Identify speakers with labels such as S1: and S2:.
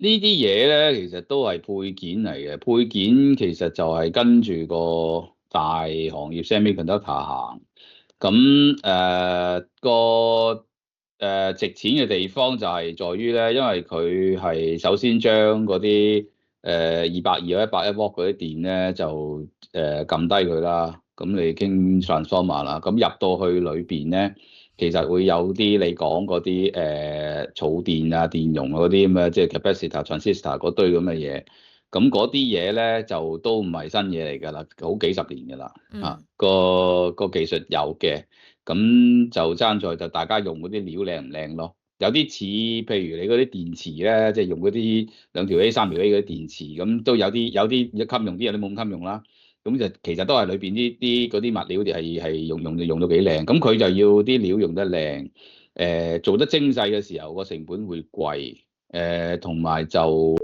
S1: 呢啲嘢咧，其實都係配件嚟嘅。配件其實就係跟住個大行業 semiconductor 行。咁值錢嘅地方就係在於咧，因為佢係首先將嗰啲220、110W 嗰啲電咧就撳低佢啦。咁你經 transformer 啦，咁入到去裏邊咧。其實會有啲你講嗰啲儲電啊、電容嗰啲咁嘅，即係 capacitor、transistor 嗰堆咁嘅嘢。咁嗰啲嘢咧就都唔係新嘢嚟㗎啦，好幾十年㗎啦。啊，
S2: 嗯
S1: 個技術有嘅，咁就爭在就大家用嗰啲料靚唔靚咯。有啲似譬如你嗰啲電池咧，即係用嗰啲2條 A、3條 A 嗰啲電池，咁都有啲襟用，啲有啲冇咁襟用啦。咁就其實都係裏邊啲嗰啲物料係用到幾靚，咁佢就要啲料用得靚，做得精細嘅時候個成本會貴，同埋就